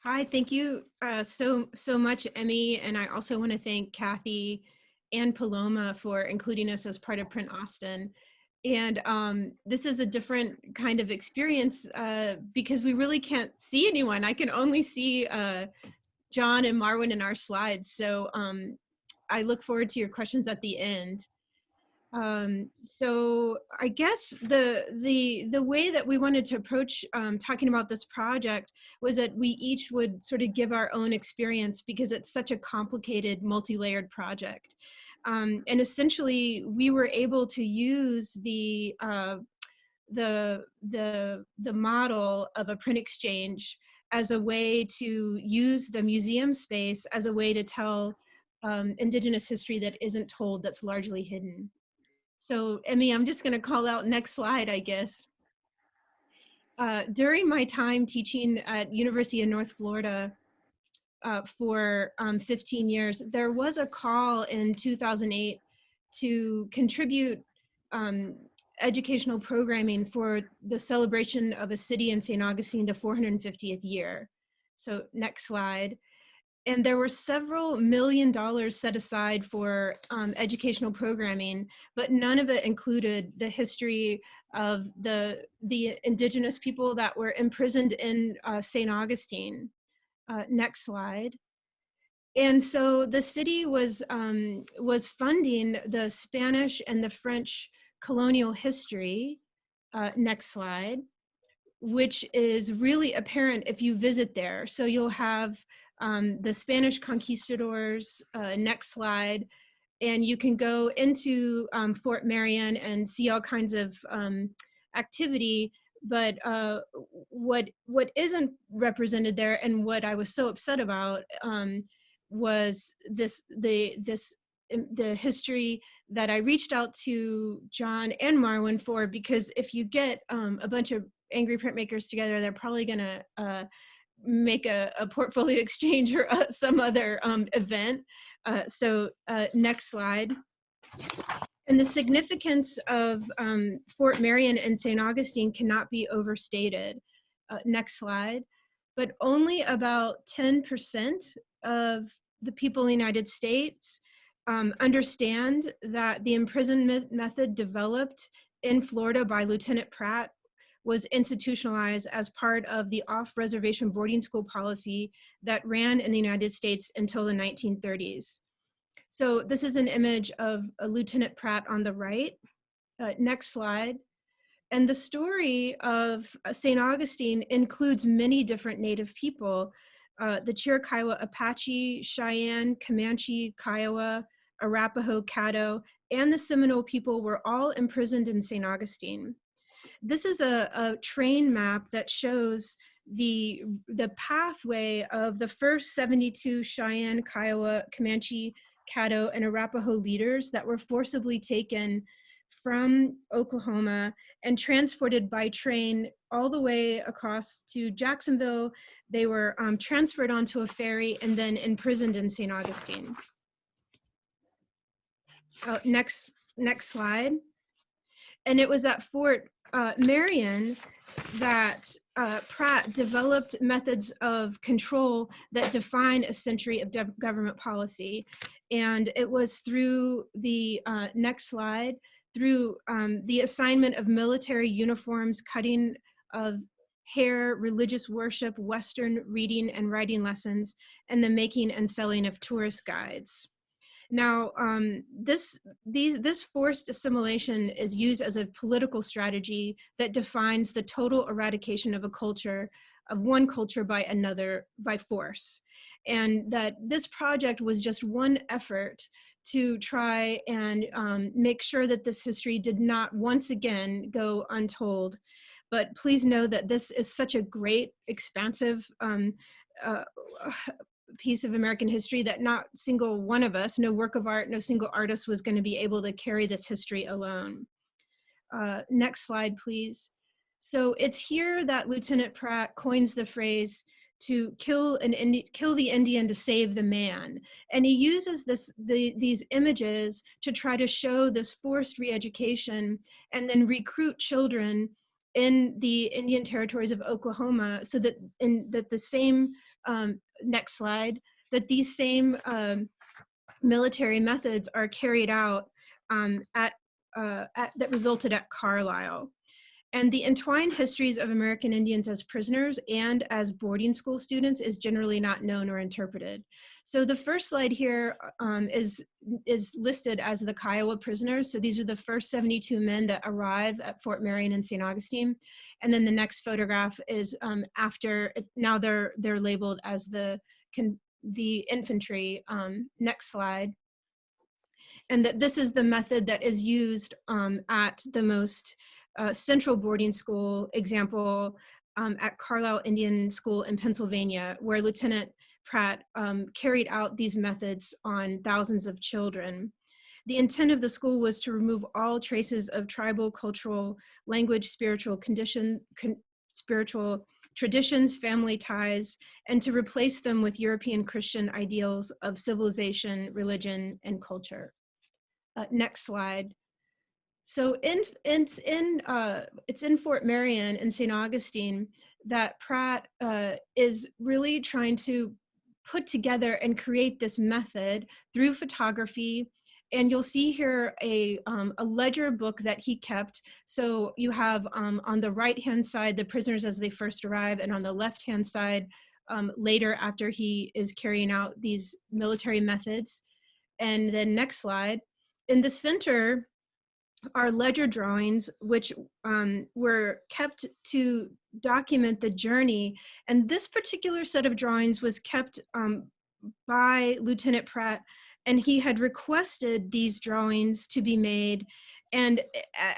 Hi, thank you so much, Emmy, and I also want to thank Kathy and Paloma for including us as part of Print Austin. And this is a different kind of experience because we really can't see anyone. I can only see John and Marwin in our slides. So I look forward to your questions at the end. So I guess the way that we wanted to approach talking about this project was that we each would sort of give our own experience because it's such a complicated, multi-layered project. And essentially, we were able to use the model of a print exchange as a way to use the museum space as a way to tell indigenous history that isn't told, that's largely hidden. So, Emmy, I'm just going to call out next slide, I guess. During my time teaching at University of North Florida for 15 years, there was a call in 2008 to contribute educational programming for the celebration of a city in St. Augustine, the 450th year. So next slide. And there were several $1 million set aside for educational programming, but none of it included the history of the indigenous people that were imprisoned in St. Augustine. Next slide. And so the city was funding the Spanish and the French colonial history. Next slide, which is really apparent if you visit there. So you'll have the Spanish conquistadors, next slide, and you can go into Fort Marion and see all kinds of activity, but what isn't represented there and what I was so upset about was the history that I reached out to John and Marwin for, because if you get a bunch of angry printmakers together, they're probably gonna make a portfolio exchange or some other event. So next slide. And the significance of Fort Marion and St. Augustine cannot be overstated. Next slide. But only about 10% of the people in the United States understand that the imprisonment method developed in Florida by Lieutenant Pratt was institutionalized as part of the off-reservation boarding school policy that ran in the United States until the 1930s. So this is an image of a Lieutenant Pratt on the right. Next slide. And the story of St. Augustine includes many different Native people. The Chiricahua Apache, Cheyenne, Comanche, Kiowa, Arapaho, Caddo, and the Seminole people were all imprisoned in St. Augustine. This is a train map that shows the pathway of the first 72 Cheyenne, Kiowa, Comanche, Caddo, and Arapaho leaders that were forcibly taken from Oklahoma and transported by train all the way across to Jacksonville. They were transferred onto a ferry and then imprisoned in St. Augustine. Next slide. And it was at Fort Marion that Pratt developed methods of control that define a century of government policy. And it was through the next slide, through the assignment of military uniforms, cutting of hair, religious worship, Western reading and writing lessons, and the making and selling of tourist guides. Now, this forced assimilation is used as a political strategy that defines the total eradication of a culture, of one culture by another, by force. And that this project was just one effort to try and make sure that this history did not once again go untold. But please know that this is such a great, expansive piece of American history that not single one of us, no work of art, no single artist was going to be able to carry this history alone. Next slide, please. So it's here that Lieutenant Pratt coins the phrase to kill the Indian to save the man. And he uses these images to try to show this forced re-education and then recruit children in the Indian territories of Oklahoma so that the same next slide, that these same military methods are carried out that resulted at Carlisle. And the entwined histories of American Indians as prisoners and as boarding school students is generally not known or interpreted. So the first slide here is listed as the Kiowa prisoners. So these are the first 72 men that arrive at Fort Marion in St. Augustine. And then the next photograph is after, now they're labeled as the infantry. Next slide. And that this is the method that is used at the most central boarding school example at Carlisle Indian School in Pennsylvania, where Lieutenant Pratt carried out these methods on thousands of children. The intent of the school was to remove all traces of tribal, cultural, language, spiritual traditions, family ties, and to replace them with European Christian ideals of civilization, religion, and culture. Next slide. So it's in Fort Marion in St. Augustine that Pratt is really trying to put together and create this method through photography. And you'll see here a ledger book that he kept. So you have on the right-hand side, the prisoners as they first arrive, and on the left-hand side, later after he is carrying out these military methods. And then next slide. In the center are ledger drawings, which were kept to document the journey. And this particular set of drawings was kept by Lieutenant Pratt, and he had requested these drawings to be made. And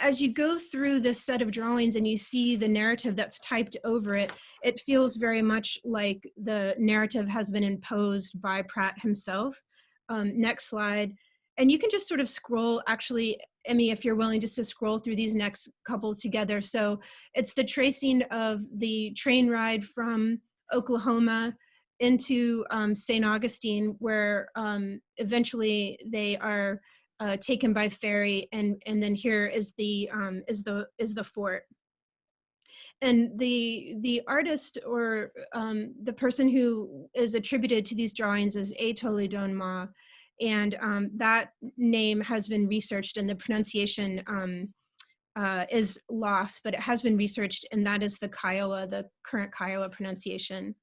as you go through this set of drawings and you see the narrative that's typed over it, it feels very much like the narrative has been imposed by Pratt himself. Next slide. And you can just sort of scroll, actually, Emmy, if you're willing, just to scroll through these next couple together. So it's the tracing of the train ride from Oklahoma into St. Augustine, where eventually they are taken by ferry, and then here is the fort. And the artist, or the person who is attributed to these drawings, is Atoli Donma. And that name has been researched, and the pronunciation is lost, but it has been researched, and that is the Kiowa, the current Kiowa pronunciation.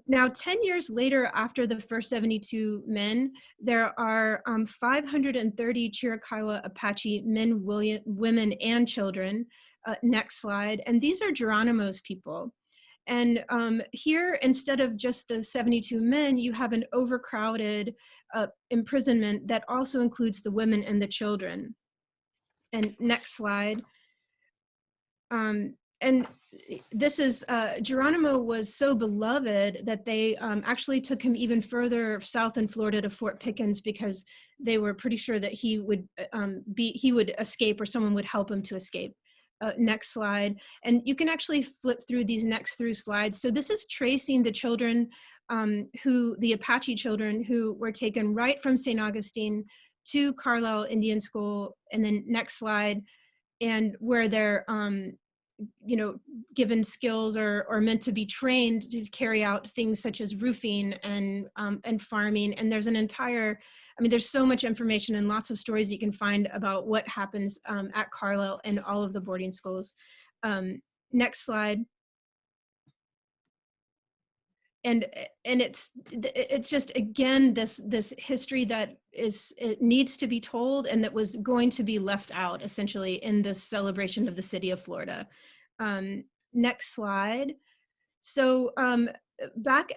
Now, 10 years later, after the first 72 men, there are 530 Chiricahua Apache men, women, and children. Next slide. And these are Geronimo's people. And here, instead of just the 72 men, you have an overcrowded imprisonment that also includes the women and the children. And next slide. And this is, Geronimo was so beloved that they actually took him even further south in Florida to Fort Pickens, because they were pretty sure that he would escape, or someone would help him to escape. Next slide. And you can actually flip through these next through slides. So this is tracing the children the Apache children who were taken right from St. Augustine to Carlisle Indian School. And then next slide. And where they're given skills or meant to be trained to carry out things such as roofing and farming. And there's an entire, there's so much information and lots of stories you can find about what happens at Carlisle and all of the boarding schools. Next slide. And it's just, again, this history that it needs to be told, and that was going to be left out essentially in this celebration of the city of Florida. Next slide. So back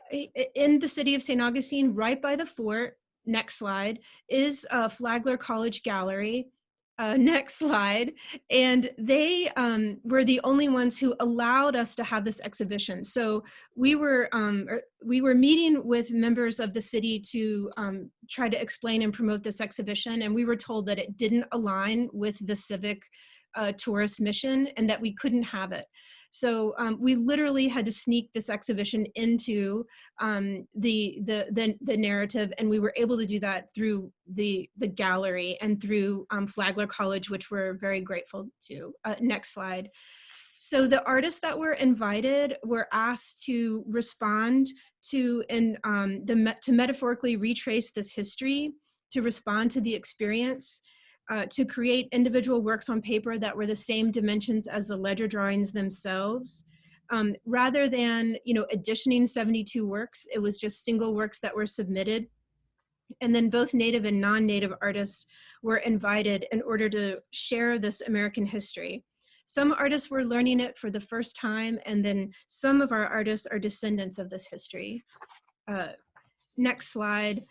in the city of St. Augustine, right by the fort, next slide, is Flagler College Gallery. Next slide. And they were the only ones who allowed us to have this exhibition. So we were meeting with members of the city to try to explain and promote this exhibition, and we were told that it didn't align with the civic tourist mission, and that we couldn't have it. So we literally had to sneak this exhibition into the narrative, and we were able to do that through the gallery and through Flagler College, which we're very grateful to. Next slide. So the artists that were invited were asked to respond to and to metaphorically retrace this history, to respond to the experience, to create individual works on paper that were the same dimensions as the ledger drawings themselves. Rather than, editioning 72 works, it was just single works that were submitted. And then both native and non-native artists were invited in order to share this American history. Some artists were learning it for the first time, and then some of our artists are descendants of this history. Next slide.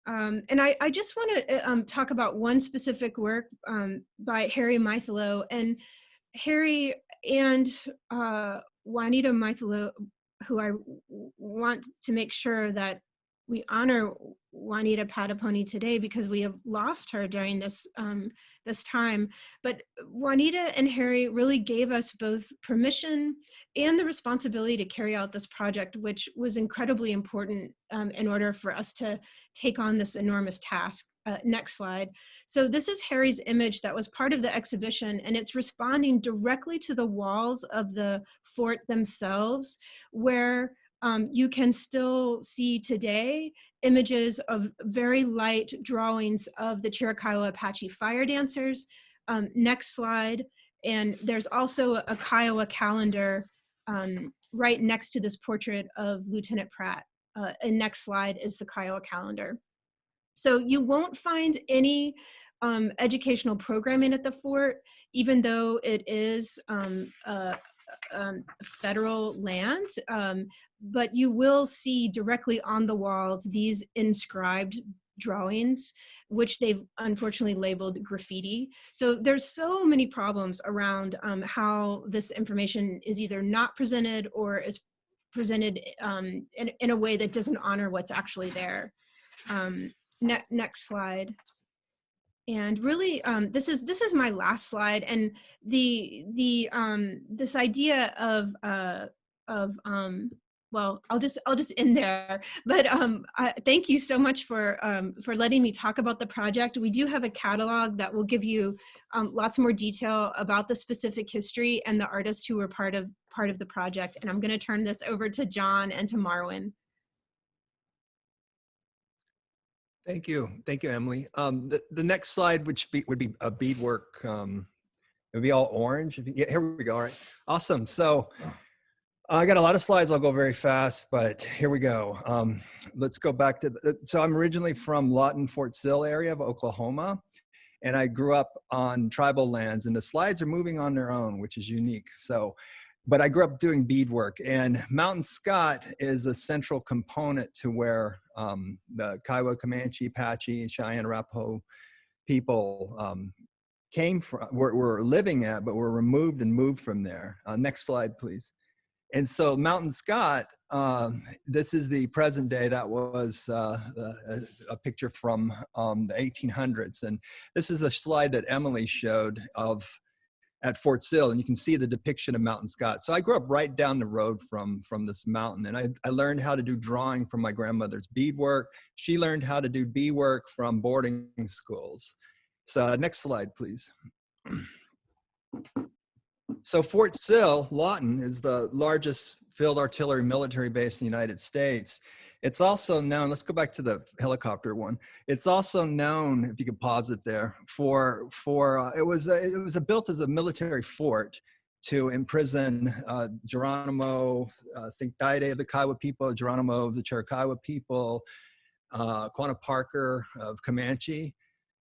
And I just want to talk about one specific work by Harry Mithlo. And Harry and Juanita Mithlo, who I want to make sure that we honor Juanita Pataponi today, because we have lost her during this this time. But Juanita and Harry really gave us both permission and the responsibility to carry out this project, which was incredibly important in order for us to take on this enormous task. Next slide. So this is Harry's image that was part of the exhibition, and it's responding directly to the walls of the fort themselves, where you can still see today images of very light drawings of the Chiricahua Apache fire dancers. Next slide. And there's also a Kiowa calendar right next to this portrait of Lieutenant Pratt. And next slide is the Kiowa calendar. So you won't find any educational programming at the fort, even though it is federal land, but you will see directly on the walls these inscribed drawings, which they've unfortunately labeled graffiti. So there's so many problems around how this information is either not presented or is presented in a way that doesn't honor what's actually there. Next slide. And really, this is my last slide, and this idea of well, I'll just end there. But thank you so much for letting me talk about the project. We do have a catalog that will give you lots more detail about the specific history and the artists who were part of the project. And I'm going to turn this over to John and to Marwin. Thank you, Emily. The next slide, which would be a beadwork, it would be all orange. Yeah, here we go. All right, awesome. So I got a lot of slides. I'll go very fast, but here we go. Let's go back to so I'm originally from Lawton, Fort Sill area of Oklahoma, and I grew up on tribal lands. And the slides are moving on their own, which is unique. So. But I grew up doing beadwork, and Mountain Scott is a central component to where the Kiowa, Comanche, Apache, Cheyenne, Arapaho people came from, were living at, but were removed and moved from there. Next slide, please. And so Mountain Scott, this is the present day. That was a picture from the 1800s. And this is a slide that Emily showed of at Fort Sill, and you can see the depiction of Mountain Scott. So I grew up right down the road from this mountain, and I learned how to do drawing from my grandmother's beadwork. She learned how to do beadwork from boarding schools. So next slide, please. So Fort Sill, Lawton, is the largest field artillery military base in the United States. It's also known, let's go back to the helicopter one. It's also known, if you could pause it there, it was built as a military fort to imprison Geronimo, St. Diday of the Kiowa people, Geronimo of the Chiricahua people, Quanah Parker of Comanche.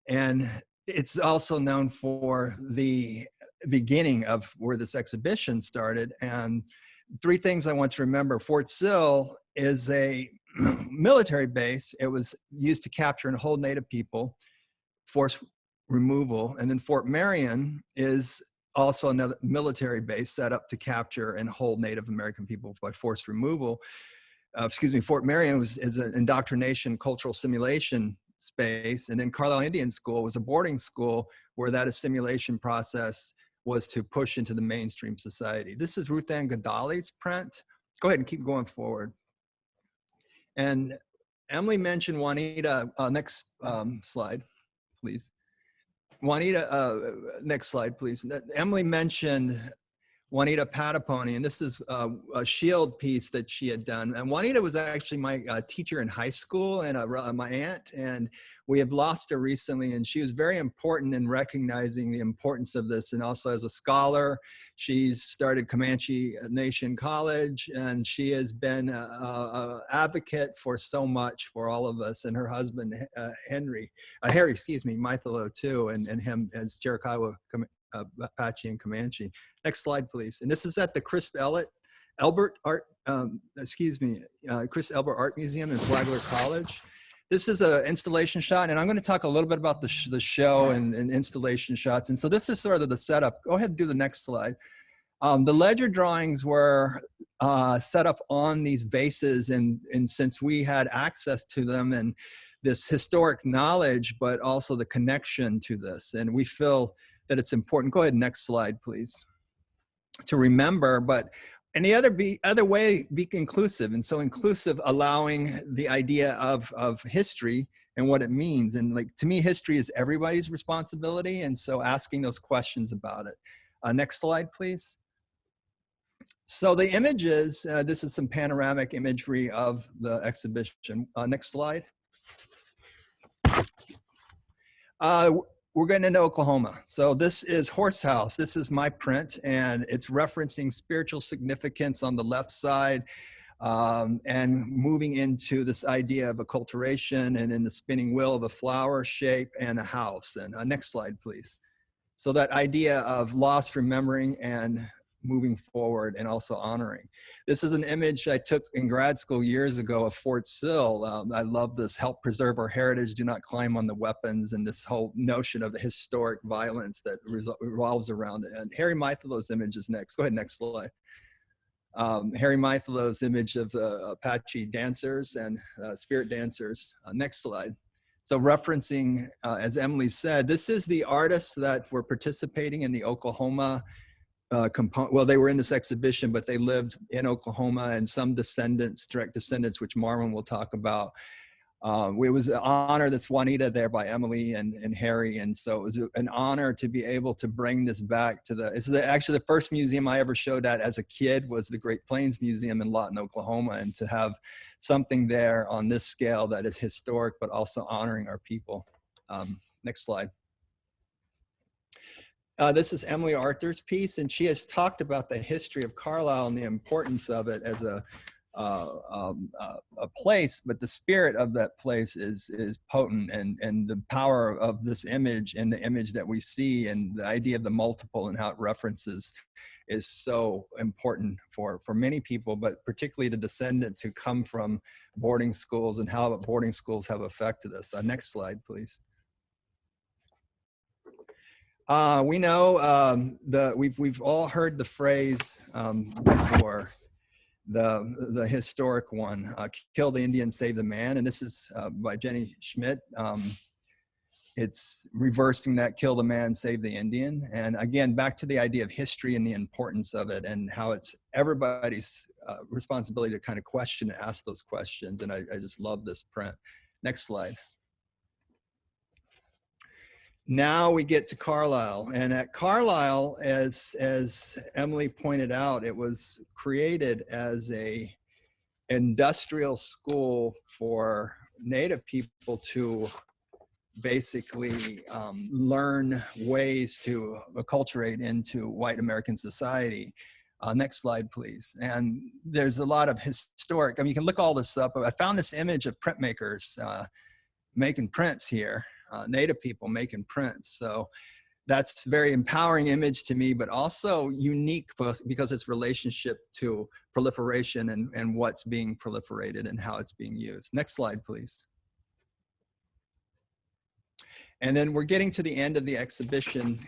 And it's also known for the beginning of where this exhibition started. And three things I want to remember. Fort Sill is a military base. It was used to capture and hold Native people, forced removal. And then Fort Marion is also another military base set up to capture and hold Native American people by forced removal. Fort Marion is an indoctrination, cultural simulation space. And then Carlisle Indian School was a boarding school where that assimilation process was to push into the mainstream society. This is Ruth Ann Godali's print. Go ahead and keep going forward. And Emily mentioned Juanita. Next slide, please. Juanita, next slide, please. Emily mentioned Juanita Patapony, and this is a shield piece that she had done. And Juanita was actually my teacher in high school and my aunt, and we have lost her recently, and she was very important in recognizing the importance of this. And also as a scholar, she's started Comanche Nation College, and she has been an advocate for so much for all of us, and her husband, Harry, Mithlo too, and him as Chiricahua, Apache and Comanche. Next slide, please. And this is at the Chris Elbert Art Museum in Flagler College. This is an installation shot, and I'm going to talk a little bit about the show and installation shots. And so this is sort of the setup. Go ahead and do the next slide. The ledger drawings were set up on these bases, and since we had access to them and this historic knowledge, but also the connection to this, and we feel that it's important. Go ahead, next slide, please. To remember, but any other way, be inclusive. And so inclusive, allowing the idea of history and what it means. And like, to me, history is everybody's responsibility. And so asking those questions about it. Next slide, please. So the images, this is some panoramic imagery of the exhibition. Next slide. We're getting into Oklahoma. So this is Horse House. This is my print, and it's referencing spiritual significance on the left side, and moving into this idea of acculturation and in the spinning wheel of a flower shape and a house. And next slide, please. So that idea of lost, remembering, and moving forward, and also honoring. This is an image I took in grad school years ago of Fort Sill. I love this, help preserve our heritage, do not climb on the weapons, and this whole notion of the historic violence that revolves around it. And Harry Mithlo's image is next. Go ahead, next slide. Harry Mithlo's image of the Apache dancers and spirit dancers. Next slide. So referencing, as Emily said, this is the artists that were participating in the Oklahoma well, they were in this exhibition, but they lived in Oklahoma, and some descendants, direct descendants, which Marwin will talk about. It was an honor, that's Juanita there by Emily and Harry, and so it was an honor to be able to bring this back to actually the first museum I ever showed at as a kid was the Great Plains Museum in Lawton, Oklahoma, and to have something there on this scale that is historic, but also honoring our people. Next slide. This is Emily Arthur's piece, and she has talked about the history of Carlisle and the importance of it as a place, but the spirit of that place is potent, and the power of this image and the image that we see and the idea of the multiple and how it references is so important for many people, but particularly the descendants who come from boarding schools and how boarding schools have affected us. Next slide, please. We know we've all heard the phrase before, the historic one, kill the Indian, save the man. And this is by Jenny Schmidt. It's reversing that, kill the man, save the Indian. And again, back to the idea of history and the importance of it, and how it's everybody's responsibility to kind of question and ask those questions. And I just love this print. Next slide. Now we get to Carlisle, and at Carlisle, as Emily pointed out, it was created as a industrial school for Native people to basically learn ways to acculturate into white American society. Next slide, please. And there's a lot of historic, I mean, you can look all this up. I found this image of printmakers making prints here. Native people making prints. So that's a very empowering image to me, but also unique because it's relationship to proliferation and what's being proliferated and how it's being used. Next slide, please. And then we're getting to the end of the exhibition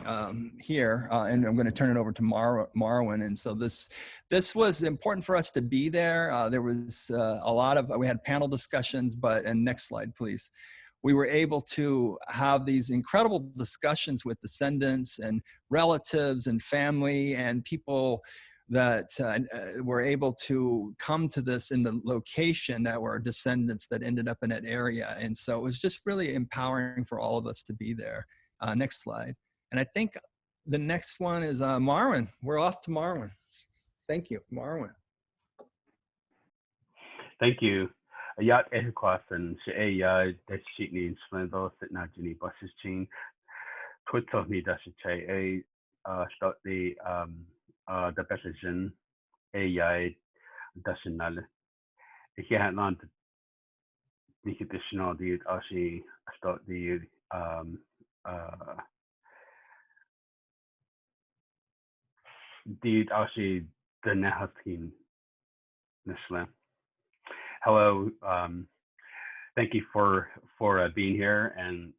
here, and I'm going to turn it over to Marwin. And so this was important for us to be there. There was a lot of, we had panel discussions, and next slide, please. We were able to have these incredible discussions with descendants and relatives and family and people that were able to come to this in the location that were descendants that ended up in that area. And so it was just really empowering for all of us to be there. Next slide. And I think The next one is Marwin. We're off to Marwin. Thank you, Marwin. Thank you. Yat ehkwasan she ya deshitni splendor sitna jini basichin twito ni dashiche start the betagen ya dashinal. Ik had land the additional the ashi start the ashi the nehatin nisla. Hello, thank you for being here, and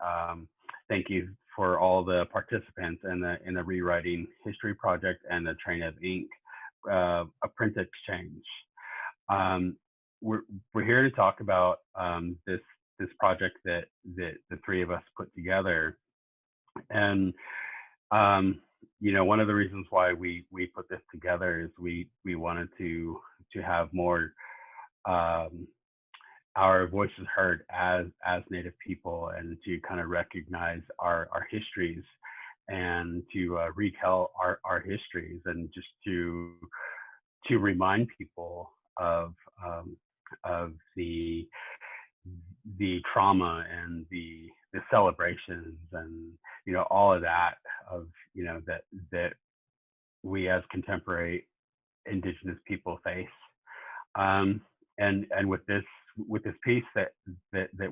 thank you for all the participants in the ReRiding History project and the Train of Ink, a print exchange. We're here to talk about this project that the three of us put together, and you know, one of the reasons why we put this together is we wanted to have more our voices heard as Native people, and to kind of recognize our histories, and to retell our histories, and just to remind people of the trauma and the celebrations, and you know, all of that, of you know, that we as contemporary indigenous people face. And with this piece that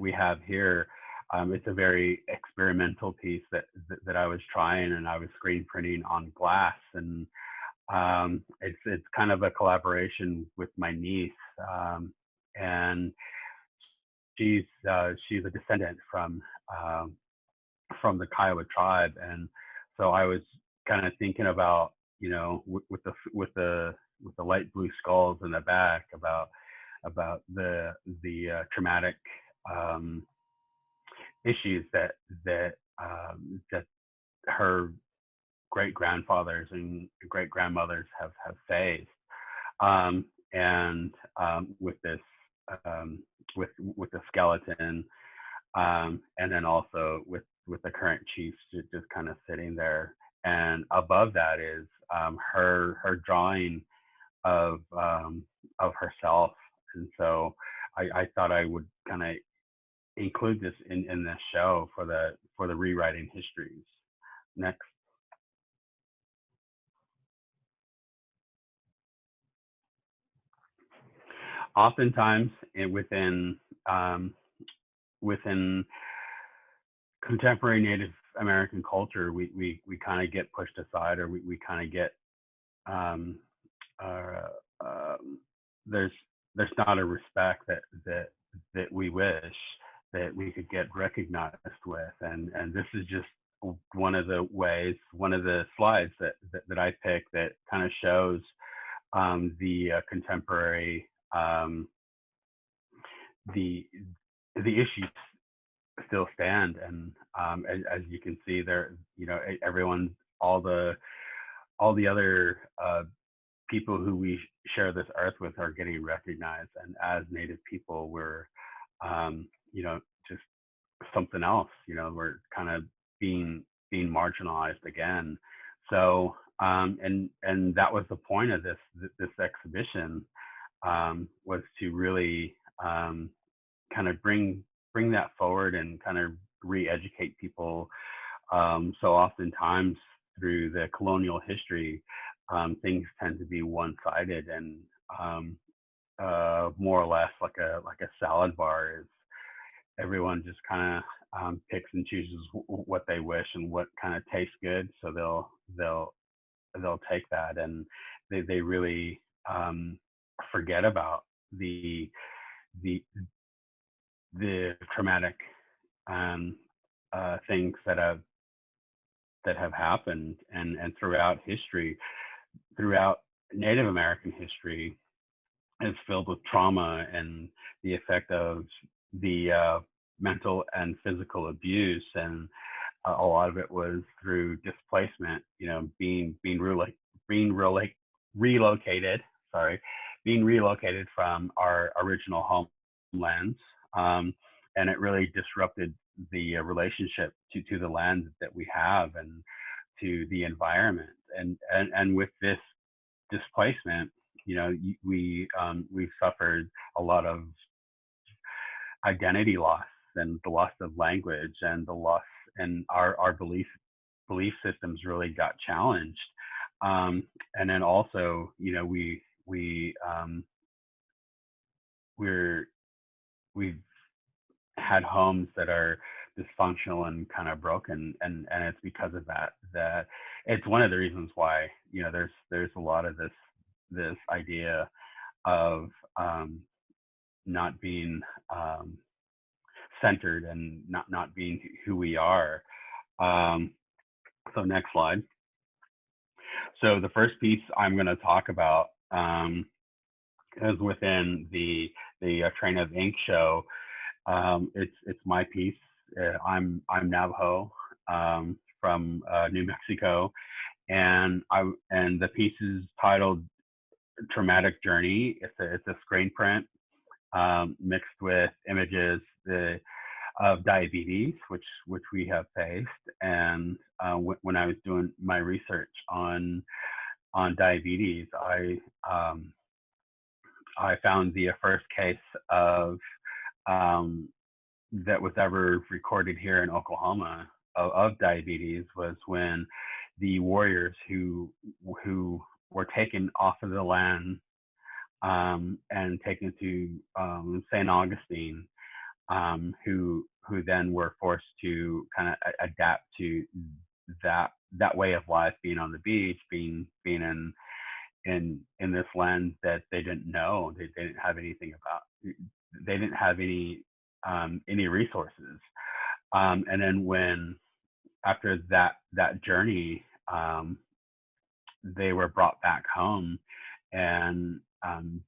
we have here, it's a very experimental piece that I was trying, and I was screen printing on glass, and it's kind of a collaboration with my niece, and she's a descendant from the Kiowa tribe, and so I was kind of thinking about, you know, with the light blue skulls in the back, about the traumatic issues that her great grandfathers and great grandmothers have faced, and with this with the skeleton, and then also with the current chiefs just kind of sitting there, and above that is her drawing of herself. And so I thought I would kind of include this in this show for the ReRiding Histories. Next. Oftentimes within contemporary Native American culture, we kind of get pushed aside, or we kind of get there's not a respect that we wish that we could get recognized with, and this is just one of the ways, one of the slides that I picked that kind of shows the contemporary the issues still stand, and as you can see there, you know, everyone, all the other people who we share this earth with are getting recognized, and as Native people, we're you know, just something else. You know, we're kind of being marginalized again. So and that was the point of this exhibition, was to really kind of bring that forward and kind of re-educate people. So oftentimes through the colonial history, things tend to be one-sided, and more or less like a salad bar. Is everyone just kind of picks and chooses what they wish and what kind of tastes good, so they'll take that, and they really forget about the traumatic things that have happened, and throughout history, throughout Native American history, is filled with trauma and the effect of the mental and physical abuse, and a lot of it was through displacement. You know, being relocated. Sorry, being relocated from our original homelands, and it really disrupted the relationship to the land that we have. And to the environment. And with this displacement, we've suffered a lot of identity loss and the loss of language, and the loss, and our belief systems really got challenged. And then also, we've had homes that are dysfunctional and kind of broken, and it's because of that it's one of the reasons why there's a lot of this idea of not being centered and not being who we are. So next slide. So the first piece I'm going to talk about is within the Train of Ink show. It's my piece. I'm Navajo from New Mexico, and the piece is titled "Traumatic Journey." It's a screen print mixed with images of diabetes, which we have faced. And when I was doing my research on diabetes, I found the first case of that was ever recorded here in Oklahoma of diabetes was when the warriors who were taken off of the land and taken to St. Augustine, who then were forced to kind of adapt to that way of life, being on the beach, being in this land that they didn't know, they didn't have anything about, they didn't have any resources. And then when after that journey, they were brought back home, and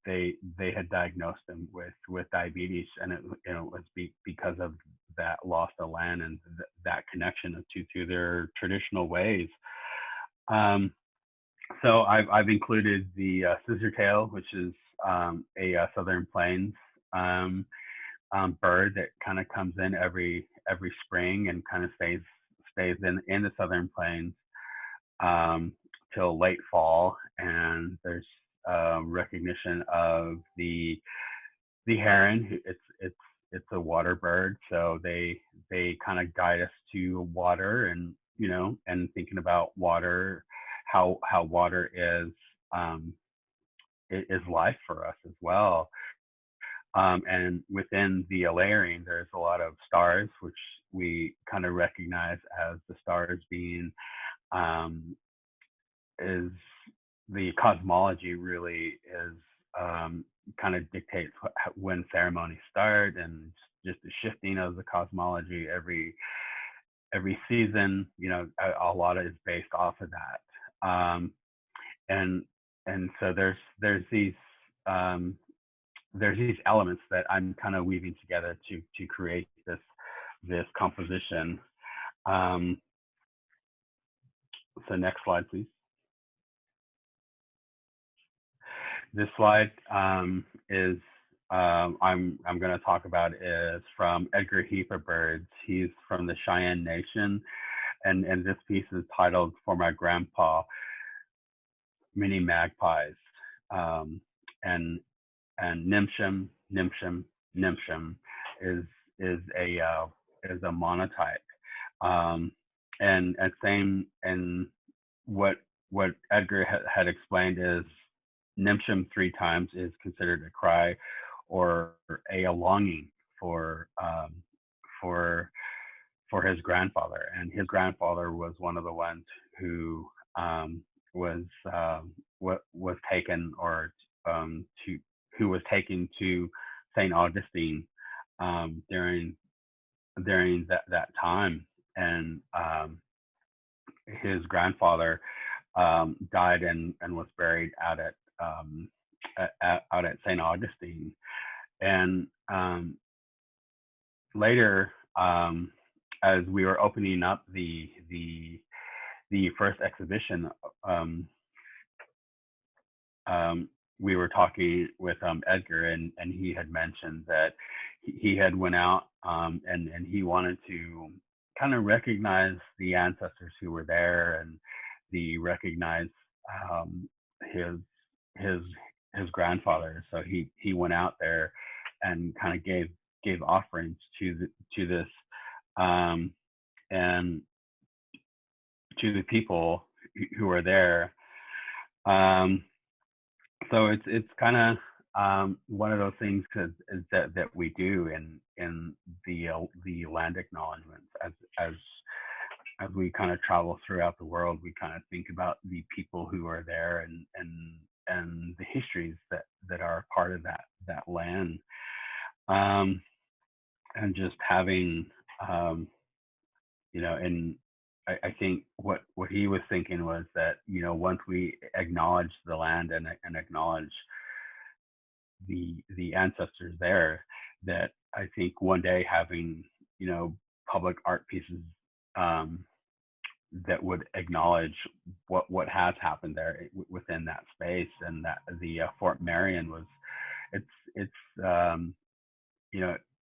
they had diagnosed them with diabetes, and it was because of that loss of land and that connection to their traditional ways. So I've included the scissortail, which is a Southern Plains bird that kind of comes in every spring and kind of stays in the Southern Plains till late fall. And there's recognition of the heron. It's a water bird, so they kind of guide us to water, and and thinking about water, how water is life for us as well. And within the layering, there's a lot of stars, which we kind of recognize as the stars being is the cosmology really is kind of dictates when ceremonies start, and just the shifting of the cosmology every season. A lot of is based off of that. And so there's these elements that I'm kind of weaving together to create this composition. So next slide, please. This slide is I'm going to talk about is from Edgar Heap-of-Birds. He's from the Cheyenne Nation, and this piece is titled "For My Grandpa, Many Magpies." And Nimsham is a monotype, and same, and what Edgar had explained is Nimsham 3 times is considered a cry or a longing for his grandfather, and his grandfather was one of the ones who was taken to St. Augustine during that time, and his grandfather died and was buried out at St. Augustine. And later, as we were opening up the first exhibition, we were talking with Edgar, and he had mentioned that he had went out and he wanted to kind of recognize the ancestors who were there, and recognize his his his grandfather. So he went out there and kind of gave offerings to this and to the people who are there. So it's kind of one of those things is that we do in the land acknowledgements as we kind of travel throughout the world. We kind of think about the people who are there and the histories that are part of that land, and just having and I think what he was thinking was that, once we acknowledge the land and acknowledge the ancestors there, that I think one day having, public art pieces that would acknowledge what has happened there within that space, and that the Fort Marion was, it's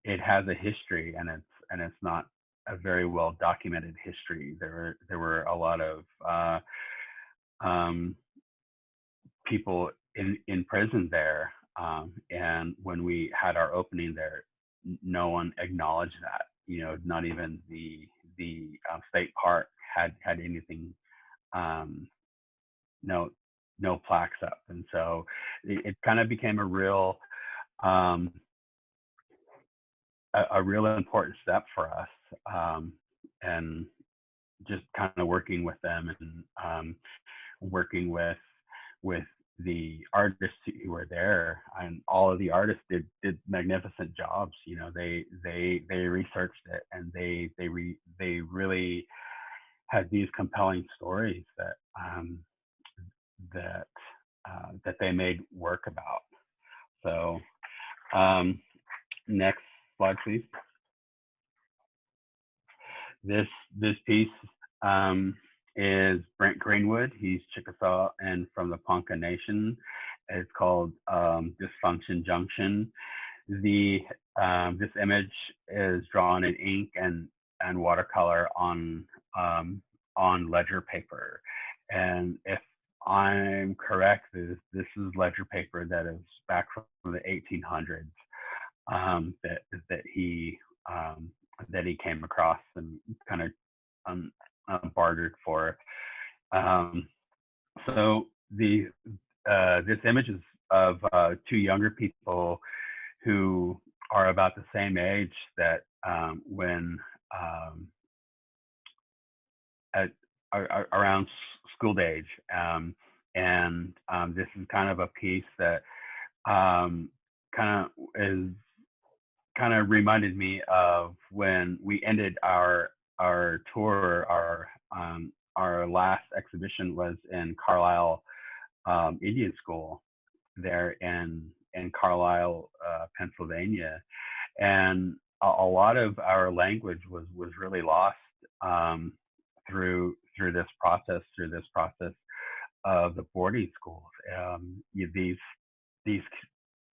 it has a history, and it's not a very well documented history. There were a lot of people in prison there, and when we had our opening there, no one acknowledged that. Not even the state park had anything, no plaques up, and so it kind of became a real important step for us, and just kind of working with them, and working with the artists who were there, and all of the artists did magnificent jobs. They researched it, and they really had these compelling stories that they made work about. So next slide, please. This piece is Brent Greenwood. He's Chickasaw and from the Ponca Nation. It's called Dysfunction Junction. This image is drawn in ink and watercolor on ledger paper. And if I'm correct, this is ledger paper that is back from the 1800s, that he came across and kind of bartered for. So this image is of two younger people who are about the same age that when around school age, and this is kind of a piece that kind of reminded me of when we ended our tour. Our last exhibition was in Carlisle Indian School there in Carlisle, Pennsylvania, and a lot of our language was really lost through this process of the boarding schools. These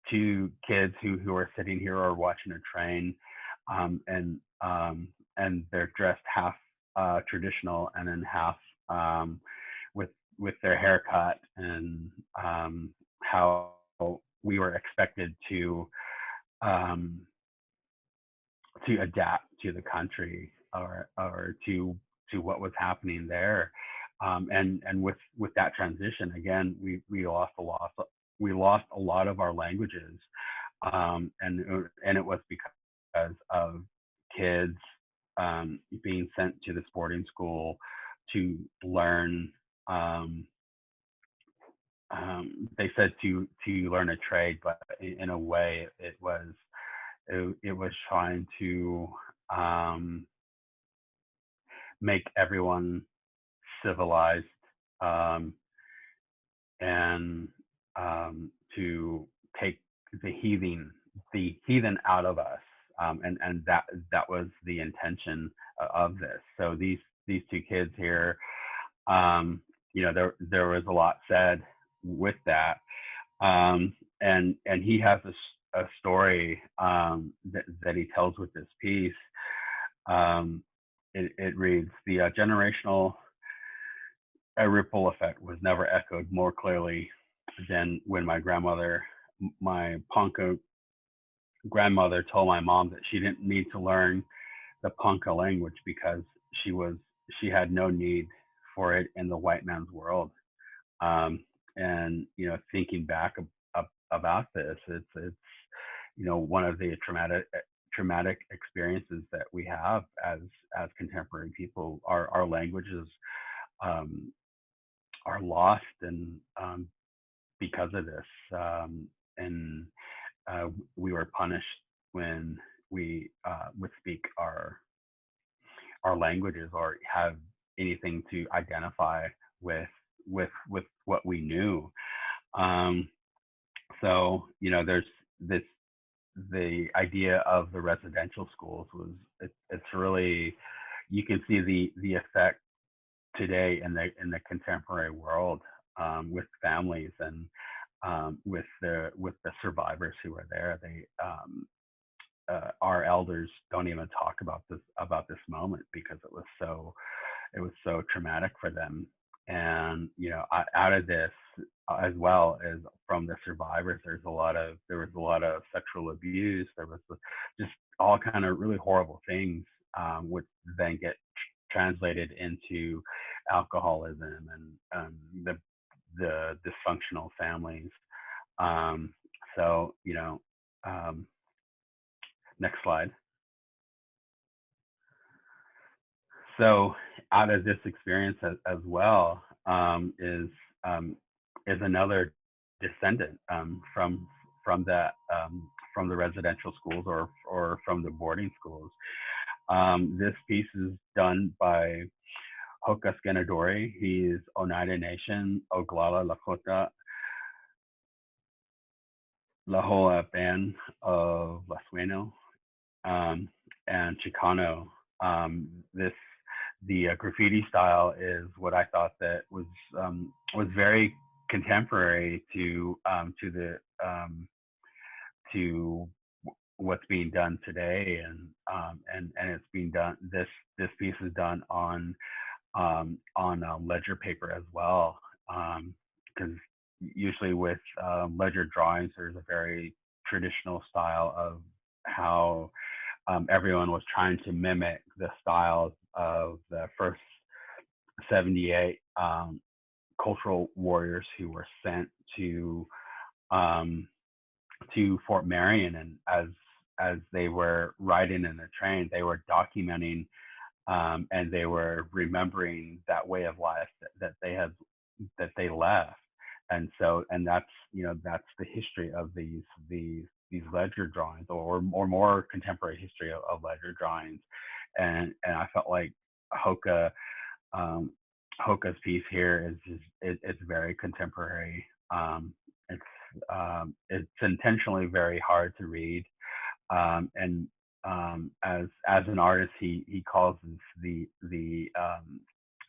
two kids who are sitting here or watching a train, and they're dressed half traditional and then half with their haircut, and how we were expected to adapt to the country or to what was happening there, and with that transition, again, we lost a lot of our languages, and it was because of kids being sent to this boarding school to learn. They said to learn a trade, but in a way, it was trying to make everyone civilized, and to take the heathen out of us, and that was the intention of this. So these two kids here, there was a lot said with that, and he has a story that he tells with this piece, it reads, the generational ripple effect was never echoed more clearly than when my Ponca grandmother told my mom that she didn't need to learn the Ponca language because she had no need for it in the white man's world. And thinking back about this, it's one of the traumatic experiences that we have as contemporary people. Our languages are lost, and because of this, and we were punished when we would speak our languages or have anything to identify with what we knew. So there's the idea of the residential schools it's really, you can see the effect today in the contemporary world, with families and with the survivors who are there. They our elders don't even talk about this moment because it was so traumatic for them. And out of this, as well as from the survivors, there was a lot of sexual abuse. There was just all kind of really horrible things, which then get translated into alcoholism and the dysfunctional families. So next slide. So out of this experience as well, is another descendant from that, from the residential schools or from the boarding schools. This piece is done by Hookah Skinadore. He's Oneida Nation, Oglala Lakota, La Hoa Band of Lasueno, and Chicano. The graffiti style is what I thought that was very contemporary to what's being done today, and it's being done. This piece is done on ledger paper as well, because usually with ledger drawings, there's a very traditional style of how everyone was trying to mimic the styles of the first 78 cultural warriors who were sent to Fort Marion, and as they were riding in the train, they were documenting and they were remembering that way of life that they left. And that's the history of these ledger drawings, or more contemporary history of ledger drawings. And I felt like Hookah's piece here it's very contemporary. It's intentionally very hard to read, and as an artist, he calls this the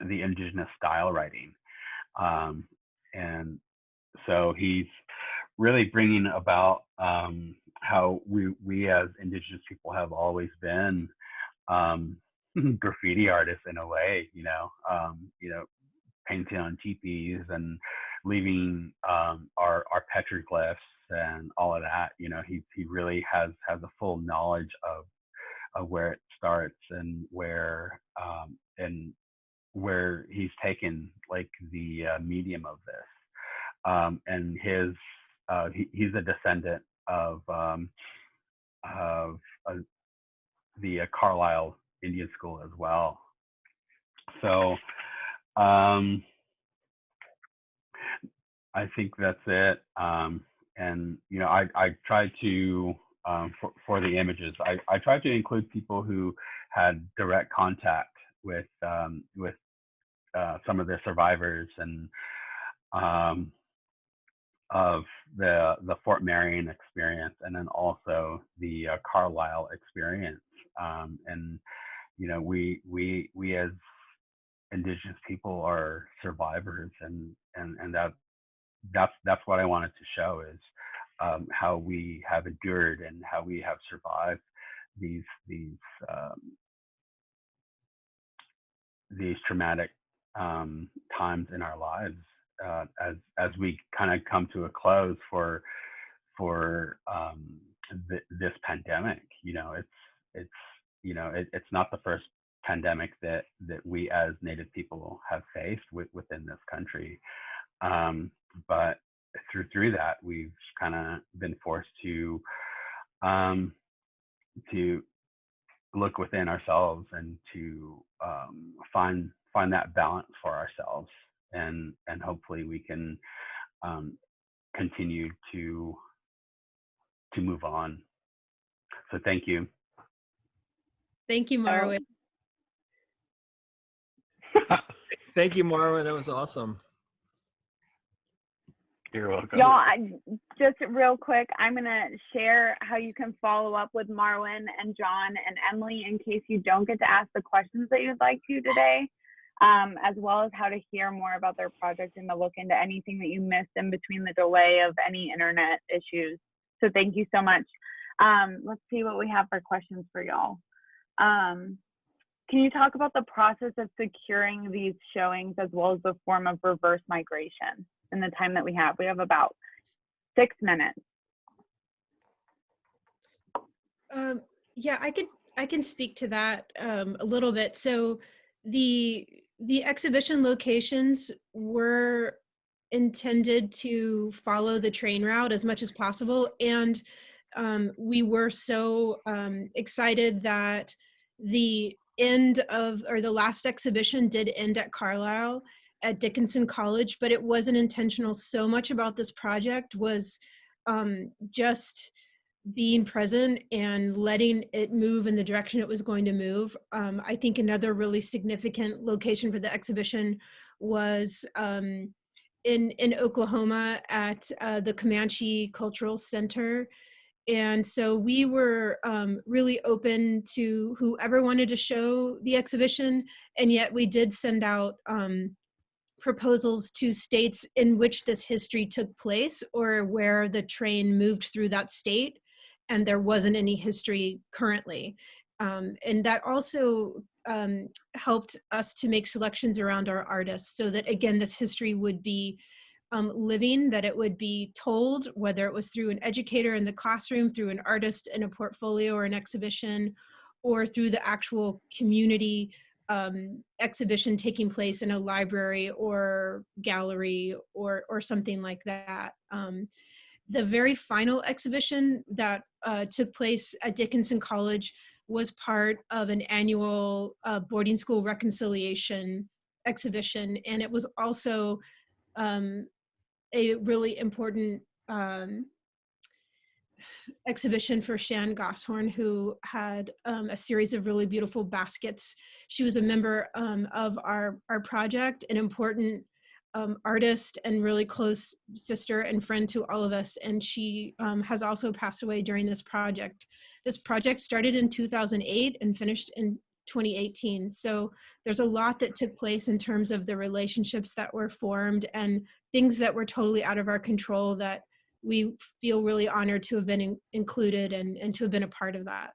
indigenous style writing, and so he's really bringing about how we as indigenous people have always been graffiti artists in a way, painting on teepees and leaving our petroglyphs and all of that. He really has a full knowledge of where it starts and where he's taken like the medium of this, and he's a descendant of the Carlisle Indian School as well. So I think that's it. And I tried to for the images, I tried to include people who had direct contact with some of the survivors and of the Fort Marion experience, and then also the Carlisle experience. And we as indigenous people are survivors, and that's what I wanted to show is how we have endured and how we have survived these these traumatic times in our lives as we kind of come to a close for this pandemic. It's not the first pandemic that we as Native people have faced within this country, but through that we've kind of been forced to look within ourselves and to find that balance for ourselves, and hopefully we can continue to move on. So thank you. Thank you, Marwin. Thank you, Marwin. That was awesome. You're welcome. Y'all, just real quick, I'm going to share how you can follow up with Marwin and John and Emily in case you don't get to ask the questions that you'd like to today, as well as how to hear more about their project and to look into anything that you missed in between the delay of any internet issues. So thank you so much. Let's see what we have for questions for y'all. Can you talk about the process of securing these showings as well as the form of reverse migration in the time that we have? We have about 6 minutes. Yeah, I can speak to that a little bit. So the exhibition locations were intended to follow the train route as much as possible, and we were so excited that the last exhibition did end at Carlisle at Dickinson College, but it wasn't intentional. So much about this project was just being present and letting it move in the direction it was going to move. I think another really significant location for the exhibition was in Oklahoma at the Comanche Cultural Center. And so we were really open to whoever wanted to show the exhibition, and yet we did send out proposals to states in which this history took place or where the train moved through that state and there wasn't any history currently. And that also helped us to make selections around our artists so that, again, this history would be living, that it would be told, whether it was through an educator in the classroom, through an artist in a portfolio or an exhibition, or through the actual community exhibition taking place in a library or gallery or something like that. The very final exhibition that took place at Dickinson College was part of an annual boarding school reconciliation exhibition, and it was also a really important exhibition for Shan Gosshorn, who had a series of really beautiful baskets. She was a member of our project, an important artist and really close sister and friend to all of us, and she has also passed away during this project. This project started in 2008 and finished in 2018. So there's a lot that took place in terms of the relationships that were formed and things that were totally out of our control that we feel really honored to have been included and to have been a part of that.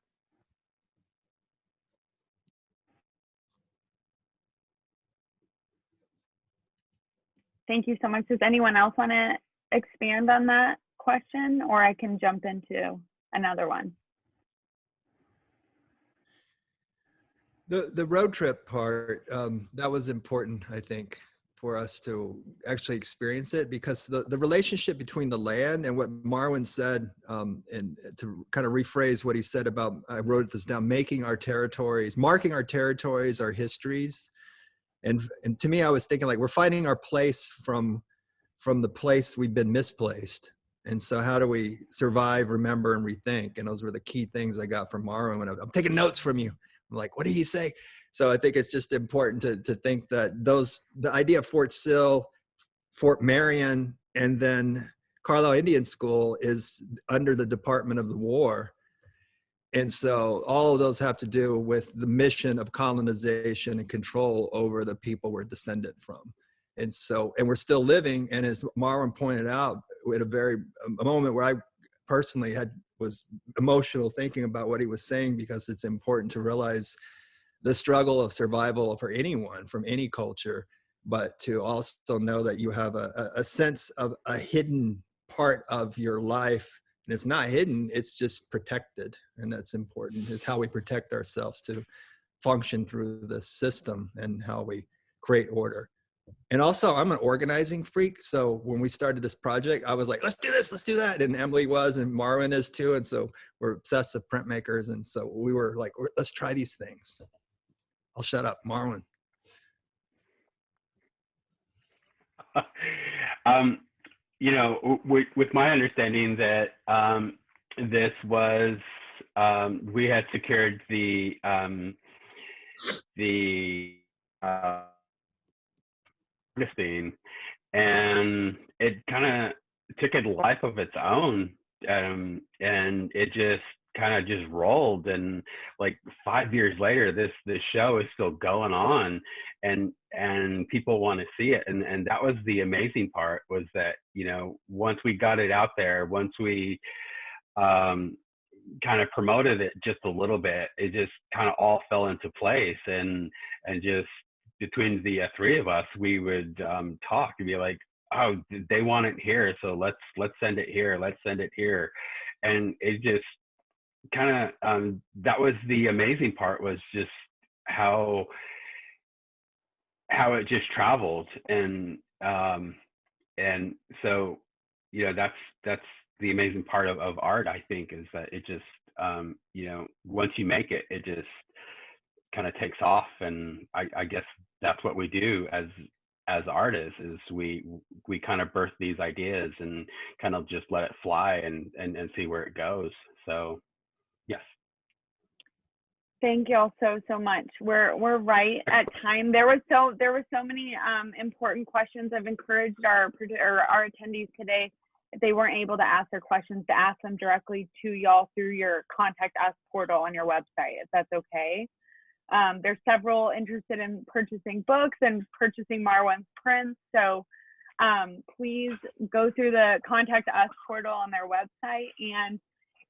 Thank you so much. Does anyone else want to expand on that question, or I can jump into another one? The road trip part, that was important, I think, for us to actually experience it, because the relationship between the land and what Marwin said, and to kind of rephrase what he said about, I wrote this down, making our territories, marking our territories, our histories. And to me, I was thinking like, we're finding our place from the place we've been misplaced. And so how do we survive, remember, and rethink? And those were the key things I got from Marwin when I'm taking notes from you. I'm like, what did he say? So I think it's just important to think that the idea of Fort Sill, Fort Marion, and then Carlisle Indian School is under the Department of the War. And so all of those have to do with the mission of colonization and control over the people we're descended from. And so, and we're still living. And as Marwin pointed out, at a moment where I personally was emotional thinking about what he was saying, because it's important to realize the struggle of survival for anyone from any culture, but to also know that you have a sense of a hidden part of your life. And it's not hidden, it's just protected. And that's important, is how we protect ourselves to function through the system and how we create order. And also, I'm an organizing freak. So when we started this project, I was like, let's do this, let's do that. And Emily was, and Marwin is too. And so we're obsessive printmakers. And so we were like, let's try these things. I'll shut up, Marwin. You know, with my understanding that this was, we had secured the Augustine, and it kind of took a life of its own, and it just kind of just rolled. And like 5 years later, this show is still going on, and people want to see it. And that was the amazing part, was that, you know, once we got it out there, once we kind of promoted it just a little bit, it just kind of all fell into place. And just between the three of us, we would talk and be like, oh, they want it here, so let's send it here, let's send it here. And it just kind of that was the amazing part, was just how it just traveled. And so, you know, that's the amazing part of art, I think, is that it just you know, once you make it, it just kind of takes off. And I guess that's what we do as artists, is we kind of birth these ideas and kind of just let it fly and see where it goes. So yes. Thank you all so much. We're right at time. There were so many important questions. I've encouraged our attendees today, if they weren't able to ask their questions, to ask them directly to y'all through your Contact Us portal on your website, if that's okay. There's several interested in purchasing books and purchasing Marwin's prints. So please go through the Contact Us portal on their website. And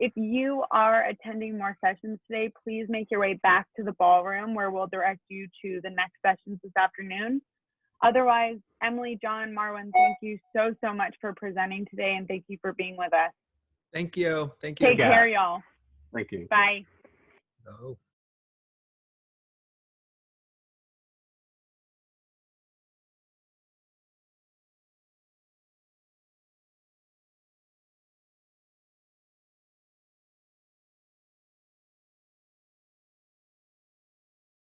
if you are attending more sessions today, please make your way back to the ballroom, where we'll direct you to the next sessions this afternoon. Otherwise, Emily, John, Marwin, thank you so much for presenting today, and thank you for being with us. Thank you. Thank you. Take care, y'all. Thank you. Bye. Oh.